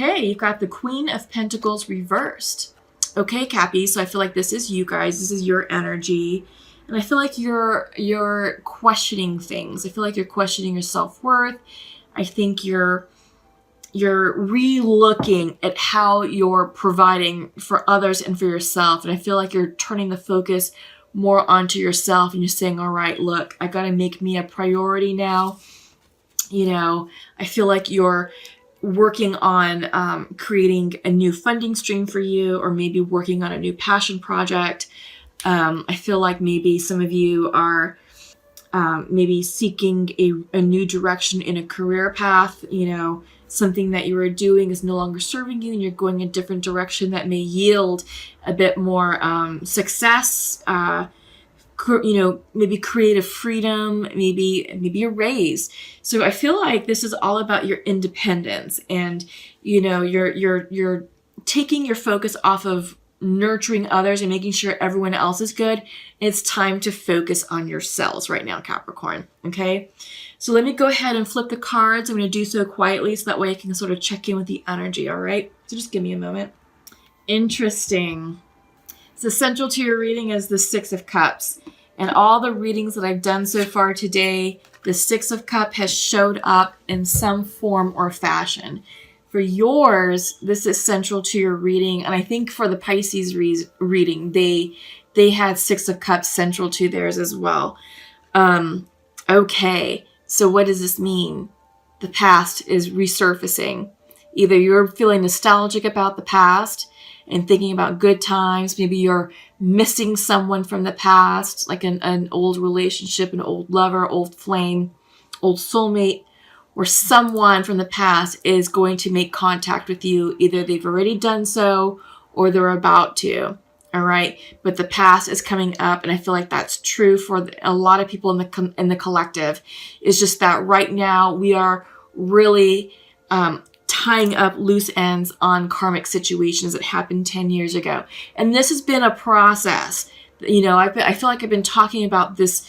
Okay, you've got the Queen of Pentacles reversed. Okay, Cappy, so I feel like this is you guys. This is your energy. And I feel like you're questioning things. I feel like you're questioning your self-worth. I think you're re-looking at how you're providing for others and for yourself. And I feel like you're turning the focus more onto yourself and you're saying, all right, look, I got to make me a priority now. You know, I feel like you're working on creating a new funding stream for you, or maybe working on a new passion project. I feel like maybe some of you are maybe seeking a new direction in a career path. You know, something that you are doing is no longer serving you and you're going a different direction that may yield a bit more success, you know, maybe creative freedom, maybe a raise. So I feel like this is all about your independence, and you know, you're taking your focus off of nurturing others and making sure everyone else is good. It's time to focus on yourselves right now, Capricorn. Okay, so let me go ahead and flip the cards. I'm going to do so quietly so that way I can sort of check in with the energy. All right, so just give me a moment. Interesting. So central to your reading is the Six of Cups. And all the readings that I've done so far today, the Six of Cups has showed up in some form or fashion. For yours, this is central to your reading. And I think for the Pisces reading, they had Six of Cups central to theirs as well. Okay, so what does this mean? The past is resurfacing. Either you're feeling nostalgic about the past and thinking about good times. Maybe you're missing someone from the past, like an old relationship, an old lover, old flame, old soulmate, or someone from the past is going to make contact with you. Either they've already done so or they're about to. All right. But the past is coming up. And I feel like that's true for a lot of people in the collective. It's just that right now we are really, tying up loose ends on karmic situations that happened 10 years ago. And this has been a process. You know, I feel like I've been talking about this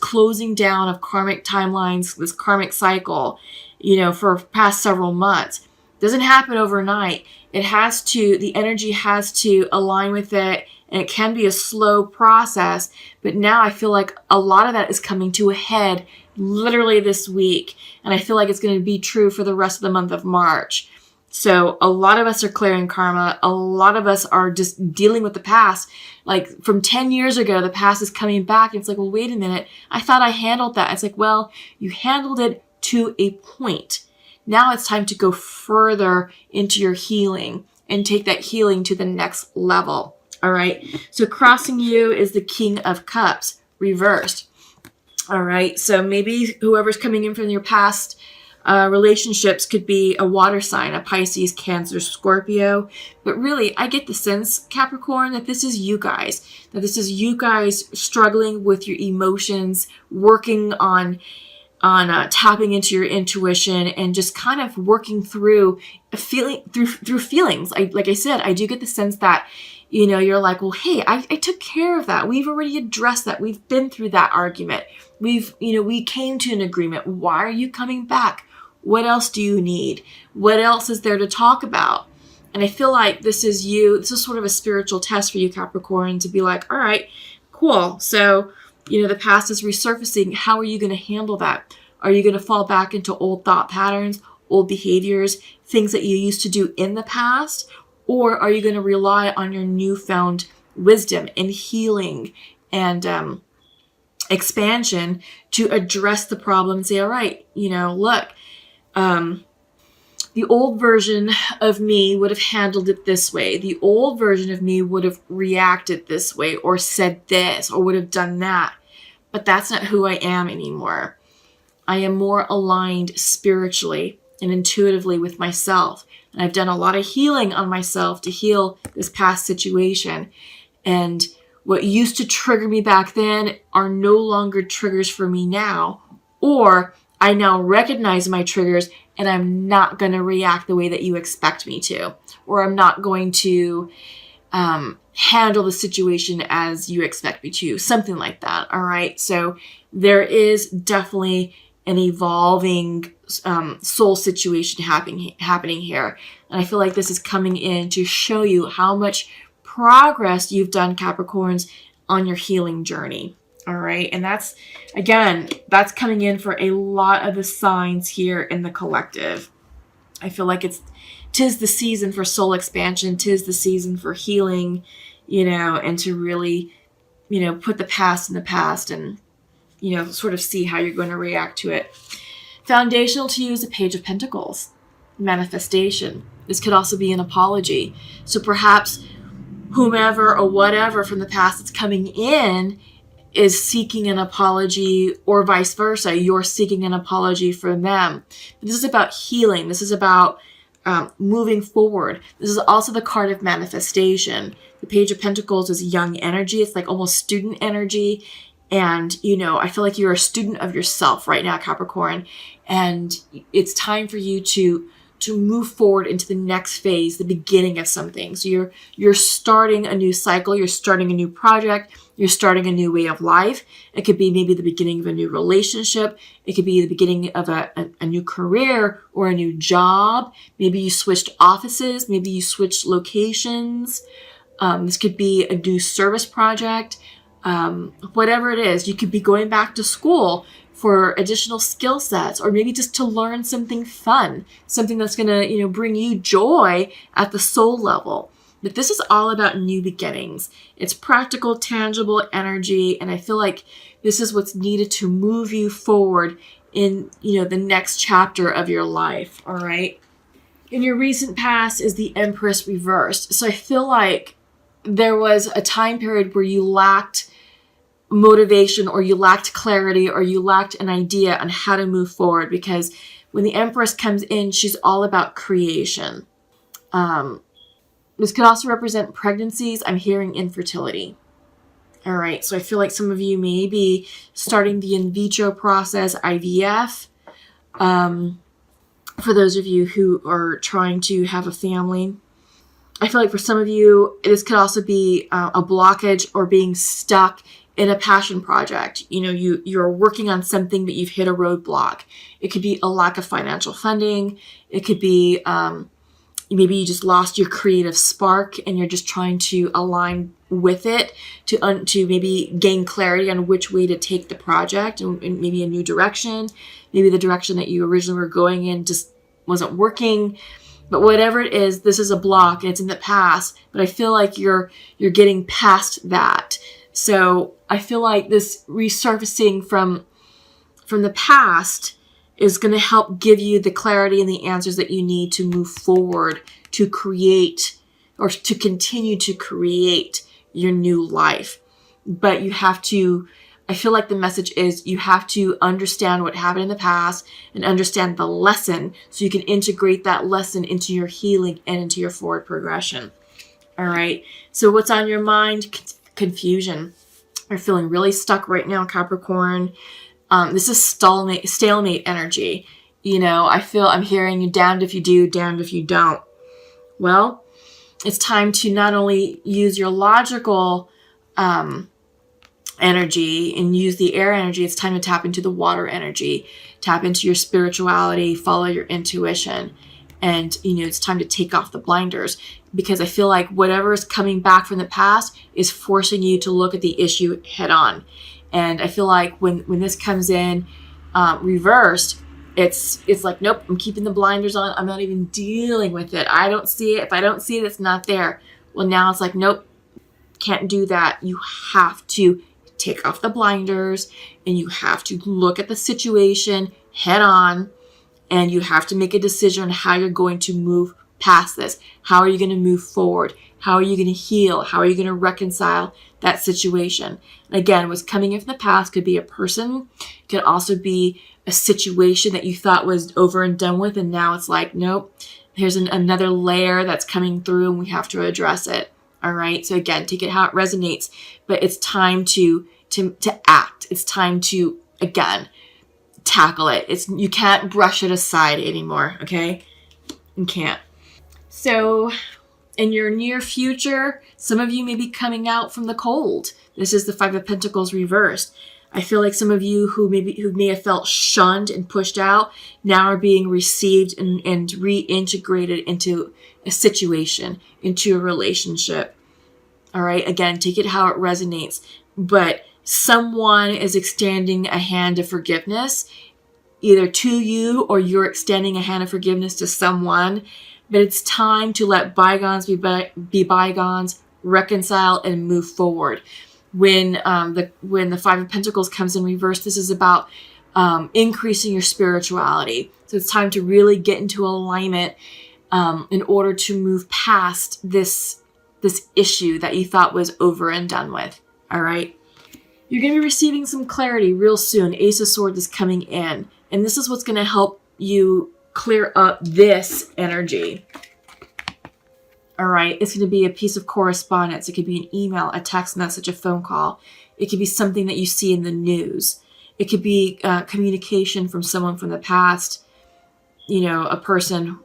closing down of karmic timelines, this karmic cycle, you know, for past several months. It doesn't happen overnight. The energy has to align with it, and it can be a slow process. But now I feel like a lot of that is coming to a head literally this week. And I feel like it's going to be true for the rest of the month of March. So a lot of us are clearing karma. A lot of us are just dealing with the past. Like from 10 years ago, the past is coming back. It's like, well, wait a minute. I thought I handled that. It's like, well, you handled it to a point. Now it's time to go further into your healing and take that healing to the next level. All right. So crossing you is the King of Cups reversed. All right. So maybe whoever's coming in from your past relationships could be a water sign, a Pisces, Cancer, Scorpio. But really, I get the sense, Capricorn, that this is you guys. That this is you guys struggling with your emotions, working on tapping into your intuition, and just kind of working through feelings. Like I said, I do get the sense that, you know, you're like, well, hey, I took care of that. We've already addressed that. We've been through that argument. We came to an agreement. Why are you coming back? What else do you need? What else is there to talk about? And I feel like this is you. This is sort of a spiritual test for you, Capricorn, to be like, all right, cool. So, you know, the past is resurfacing. How are you going to handle that? Are you going to fall back into old thought patterns, old behaviors, things that you used to do in the past? Or are you going to rely on your newfound wisdom and healing and expansion to address the problem and say, all right, you know, look, the old version of me would have handled it this way. The old version of me would have reacted this way or said this or would have done that. But that's not who I am anymore. I am more aligned spiritually and intuitively with myself. And I've done a lot of healing on myself to heal this past situation. And what used to trigger me back then are no longer triggers for me now. Or I now recognize my triggers and I'm not going to react the way that you expect me to. Or I'm not going to handle the situation as you expect me to. Something like that. All right. So there is definitely an evolving soul situation happening here. And I feel like this is coming in to show you how much progress you've done, Capricorns, on your healing journey. All right. And that's, again, that's coming in for a lot of the signs here in the collective. I feel like tis the season for soul expansion, tis the season for healing, and to really, put the past in the past and, sort of see how you're going to react to it. Foundational to you is the Page of Pentacles, manifestation. This could also be an apology. So perhaps whomever or whatever from the past that's coming in is seeking an apology, or vice versa. You're seeking an apology from them. But this is about healing. This is about moving forward. This is also the card of manifestation. The Page of Pentacles is young energy. It's like almost student energy. And, I feel like you're a student of yourself right now, Capricorn. And it's time for you to move forward into the next phase, the beginning of something. So you're starting a new cycle. You're starting a new project. You're starting a new way of life. It could be maybe the beginning of a new relationship. It could be the beginning of a new career or a new job. Maybe you switched offices. Maybe you switched locations. This could be a new service project. Whatever it is, you could be going back to school for additional skill sets, or maybe just to learn something fun, something that's going to, bring you joy at the soul level. But this is all about new beginnings. It's practical, tangible energy. And I feel like this is what's needed to move you forward in, the next chapter of your life. All right. In your recent past is the Empress reversed. So I feel like there was a time period where you lacked motivation, or you lacked clarity, or you lacked an idea on how to move forward, because when the Empress comes in, she's all about creation. This could also represent pregnancies. I'm hearing infertility. All right. So I feel like some of you may be starting the in vitro process, IVF. For those of you who are trying to have a family, I feel like for some of you, this could also be a blockage or being stuck in a passion project. You're working on something, but you've hit a roadblock. It could be a lack of financial funding. It could be maybe you just lost your creative spark and you're just trying to align with it to maybe gain clarity on which way to take the project, and maybe a new direction. Maybe the direction that you originally were going in just wasn't working. But whatever it is, this is a block and it's in the past. But I feel like you're getting past that. So I feel like this resurfacing from the past is going to help give you the clarity and the answers that you need to move forward, to create, or to continue to create your new life. But you have to, I feel like the message is you have to understand what happened in the past and understand the lesson, so you can integrate that lesson into your healing and into your forward progression. All right. So what's on your mind? Confusion. You're feeling really stuck right now, Capricorn. This is stalemate energy. I'm hearing you damned if you do, damned if you don't. Well, it's time to not only use your logical energy and use the air energy, it's time to tap into the water energy, tap into your spirituality, follow your intuition. And, it's time to take off the blinders, because I feel like whatever is coming back from the past is forcing you to look at the issue head on. And I feel like when this comes in reversed, it's like, nope, I'm keeping the blinders on. I'm not even dealing with it. I don't see it. If I don't see it, it's not there. Well, now it's like, nope, can't do that. You have to take off the blinders and you have to look at the situation head on. And you have to make a decision on how you're going to move past this. How are you going to move forward? How are you going to heal? How are you going to reconcile that situation? And again, what's coming in from the past could be a person. It could also be a situation that you thought was over and done with. And now it's like, nope, here's another layer that's coming through and we have to address it. All right. So again, take it how it resonates. But it's time to act. It's time to, again, tackle it. You can't brush it aside anymore. Okay. You can't. So in your near future, some of you may be coming out from the cold. This is the Five of Pentacles reversed. I feel like some of you who may have felt shunned and pushed out now are being received and reintegrated into a situation, into a relationship. All right. Again, take it how it resonates. But someone is extending a hand of forgiveness, either to you or you're extending a hand of forgiveness to someone. But it's time to let bygones be bygones, reconcile, and move forward. When the Five of Pentacles comes in reverse, this is about increasing your spirituality. So it's time to really get into alignment in order to move past this issue that you thought was over and done with. All right. You're going to be receiving some clarity real soon. Ace of Swords is coming in. And this is what's going to help you clear up this energy. All right. It's going to be a piece of correspondence. It could be an email, a text message, a phone call. It could be something that you see in the news. It could be communication from someone from the past, a person,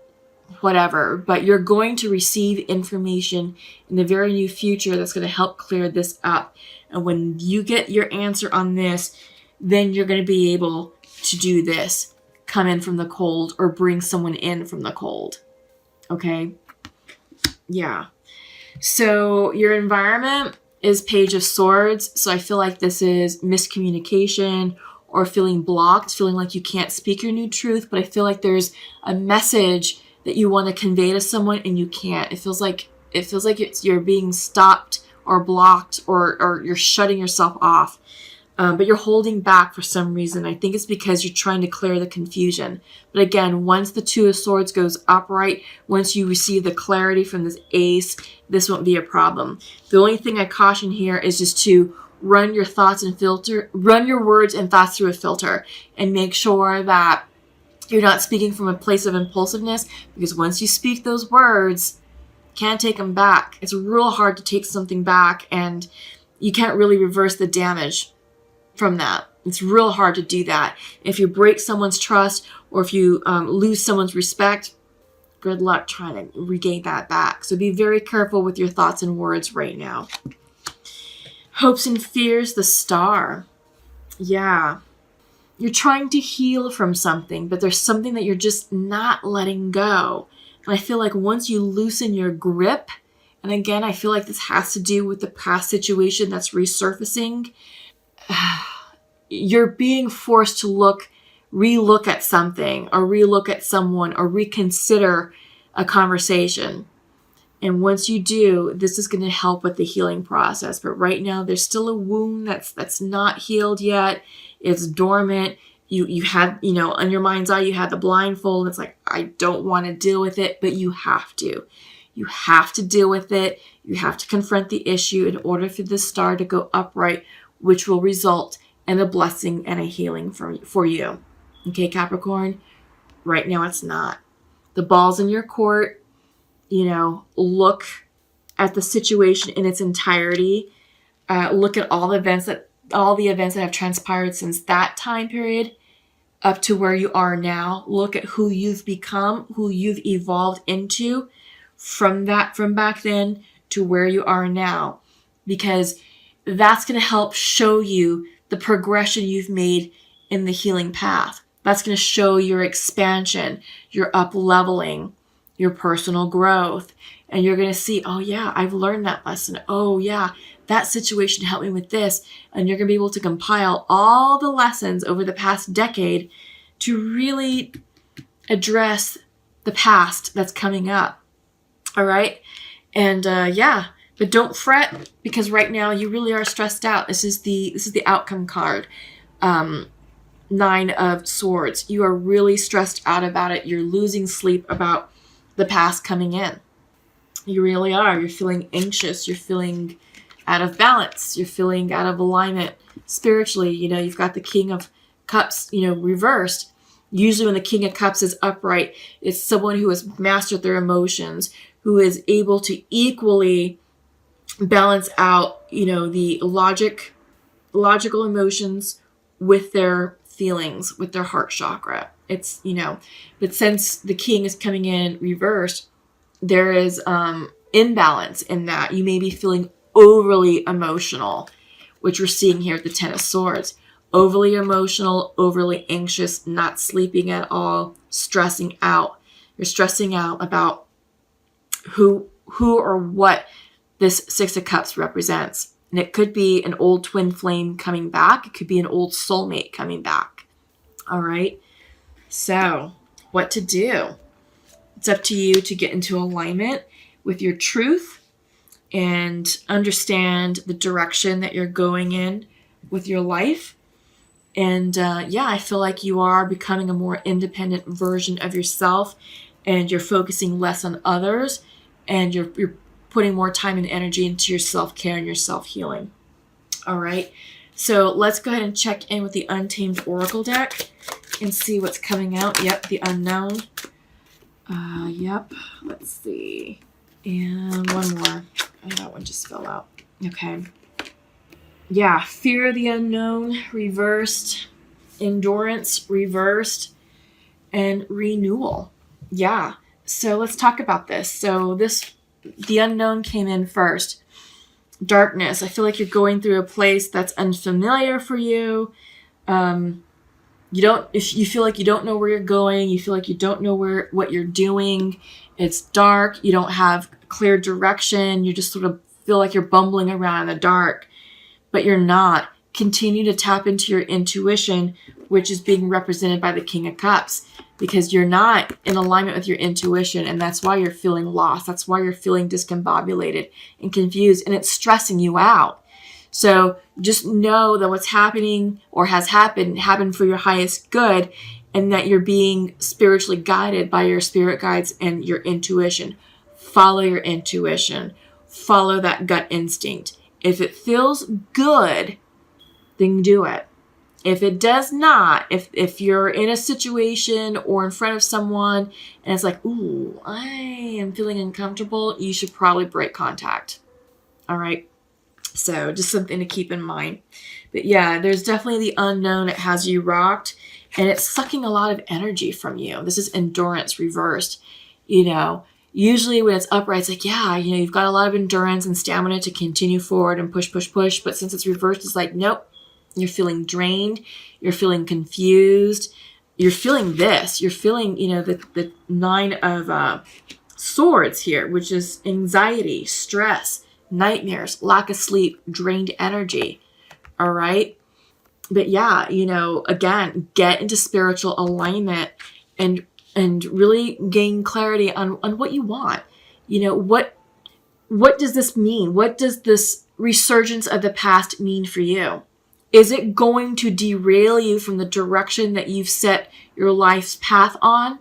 whatever. But you're going to receive information in the very near future that's going to help clear this up. And when you get your answer on this, then you're going to be able to do this. Come in from the cold or bring someone in from the cold. Okay? Yeah. So your environment is Page of Swords. So I feel like this is miscommunication or feeling blocked, feeling like you can't speak your new truth. But I feel like there's a message that you want to convey to someone and you can't. It feels like you're being stopped or blocked or you're shutting yourself off. But you're holding back for some reason. I think it's because you're trying to clear the confusion. But again, once the Two of Swords goes upright, once you receive the clarity from this ace, this won't be a problem. The only thing I caution here is just to run your words and thoughts through a filter and make sure that you're not speaking from a place of impulsiveness, because once you speak those words, can't take them back. It's real hard to take something back, and you can't really reverse the damage from that. It's real hard to do that. If you break someone's trust or if you lose someone's respect, good luck trying to regain that back. So be very careful with your thoughts and words right now. Hopes and fears, the Star. Yeah. You're trying to heal from something, but there's something that you're just not letting go. And I feel like once you loosen your grip, and again, I feel like this has to do with the past situation that's resurfacing, you're being forced to re-look at something or re-look at someone or reconsider a conversation. And once you do, this is going to help with the healing process. But right now, there's still a wound that's not healed yet. It's dormant. You had, on your mind's eye, you had the blindfold. It's like, I don't want to deal with it, but you have to. You have to deal with it. You have to confront the issue in order for the Star to go upright, which will result in a blessing and a healing for you. Okay, Capricorn? Right now, it's not. The ball's in your court. Look at the situation in its entirety. Look at all the events that have transpired since that time period up to where you are now. Look at who you've become, who you've evolved into from back then to where you are now, because that's going to help show you the progression you've made in the healing path. That's going to show your expansion, your up-leveling, your personal growth. And you're going to see, oh yeah, I've learned that lesson. Oh yeah, that situation helped me with this. And you're going to be able to compile all the lessons over the past decade to really address the past that's coming up. All right. And but don't fret, because right now you really are stressed out. This is the outcome card. 9 of Swords. You are really stressed out about it. You're losing sleep about the past coming in. You really are. You're feeling anxious. You're feeling out of balance. You're feeling out of alignment spiritually. You've got the King of Cups, reversed. Usually when the King of Cups is upright, it's someone who has mastered their emotions, who is able to equally balance out, the logical emotions with their feelings, with their heart chakra. It's, but since the King is coming in reversed, there is imbalance in that. You may be feeling overly emotional, which we're seeing here at the Ten of Swords. overly emotional, overly anxious, not sleeping at all, stressing out. You're stressing out about who or what this Six of Cups represents. And it could be an old twin flame coming back. It could be an old soulmate coming back. All right. So what to do? It's up to you to get into alignment with your truth and understand the direction that you're going in with your life. And I feel like you are becoming a more independent version of yourself, and you're focusing less on others, and you're putting more time and energy into your self-care and your self-healing. All right. So let's go ahead and check in with the Untamed Oracle deck and see what's coming out. Yep, the unknown. Yep. Let's see. And one more. Oh, that one just fell out. Okay. Yeah, fear of the unknown reversed, endurance reversed, and renewal. Yeah. So let's talk about this. So the unknown came in first. Darkness. I feel like you're going through a place that's unfamiliar for you. If you feel like you don't know where you're going, you feel like you don't know what you're doing. It's dark. You don't have clear direction. You just sort of feel like you're bumbling around in the dark, but you're not. Continue to tap into your intuition, which is being represented by the King of Cups, because you're not in alignment with your intuition, and that's why you're feeling lost. That's why you're feeling discombobulated and confused, and it's stressing you out. So just know that what's happening or has happened for your highest good, and that you're being spiritually guided by your spirit guides and your intuition. Follow your intuition. Follow that gut instinct. If it feels good, then do it. If it does not, if you're in a situation or in front of someone and it's like, ooh, I am feeling uncomfortable, you should probably break contact. All right. So just something to keep in mind. But yeah, there's definitely the unknown. It has you rocked, and it's sucking a lot of energy from you. This is endurance reversed. Usually when it's upright, it's like, you've got a lot of endurance and stamina to continue forward and push. But since it's reversed, it's like, nope, you're feeling drained. You're feeling confused. You're feeling this. You're feeling, the Nine of Swords here, which is anxiety, stress, nightmares, lack of sleep, drained energy. All right. But again, get into spiritual alignment and really gain clarity on what you want. What does this mean? What does this resurgence of the past mean for you? Is it going to derail you from the direction that you've set your life's path on?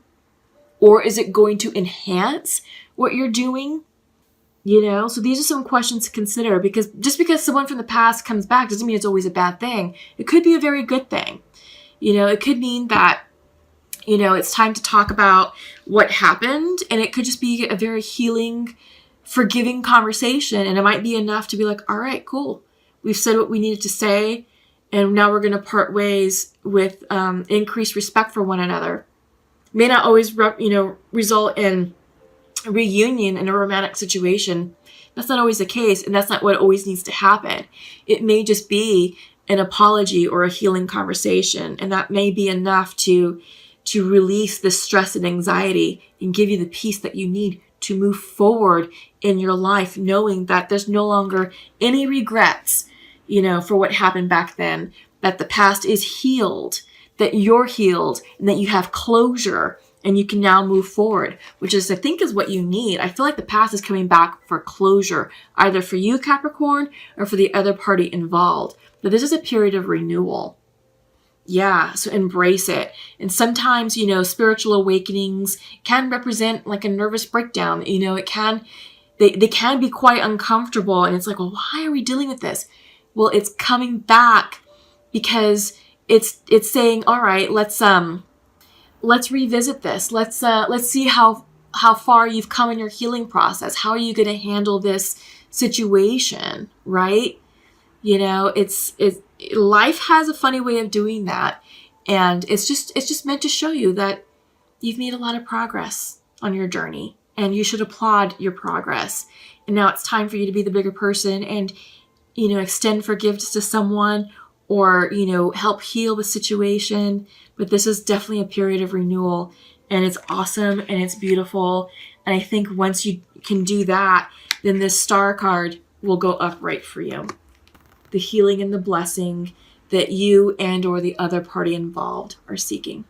Or is it going to enhance what you're doing? So these are some questions to consider, because just because someone from the past comes back doesn't mean it's always a bad thing. It could be a very good thing. It could mean that, it's time to talk about what happened, and it could just be a very healing, forgiving conversation. And it might be enough to be like, all right, cool. We've said what we needed to say, and now we're going to part ways with increased respect for one another. May not always, result in reunion in a romantic situation. That's not always the case, and that's not what always needs to happen. It may just be an apology or a healing conversation, and that may be enough to release the stress and anxiety and give you the peace that you need to move forward in your life, knowing that there's no longer any regrets, for what happened back then, that the past is healed, that you're healed, and that you have closure. And you can now move forward, which is, I think, is what you need. I feel like the past is coming back for closure, either for you, Capricorn, or for the other party involved. But this is a period of renewal. Yeah, so embrace it. And sometimes, spiritual awakenings can represent like a nervous breakdown. It can, they can be quite uncomfortable. And it's like, well, why are we dealing with this? Well, it's coming back because it's saying, all right, let's revisit this. Let's see how far you've come in your healing process. How are you going to handle this situation, right? Life has a funny way of doing that, and it's just meant to show you that you've made a lot of progress on your journey, and you should applaud your progress. And now it's time for you to be the bigger person and extend forgiveness to someone, or, help heal the situation. But this is definitely a period of renewal, and it's awesome and it's beautiful. And I think once you can do that, then this star card will go upright for you. The healing and the blessing that you and or the other party involved are seeking.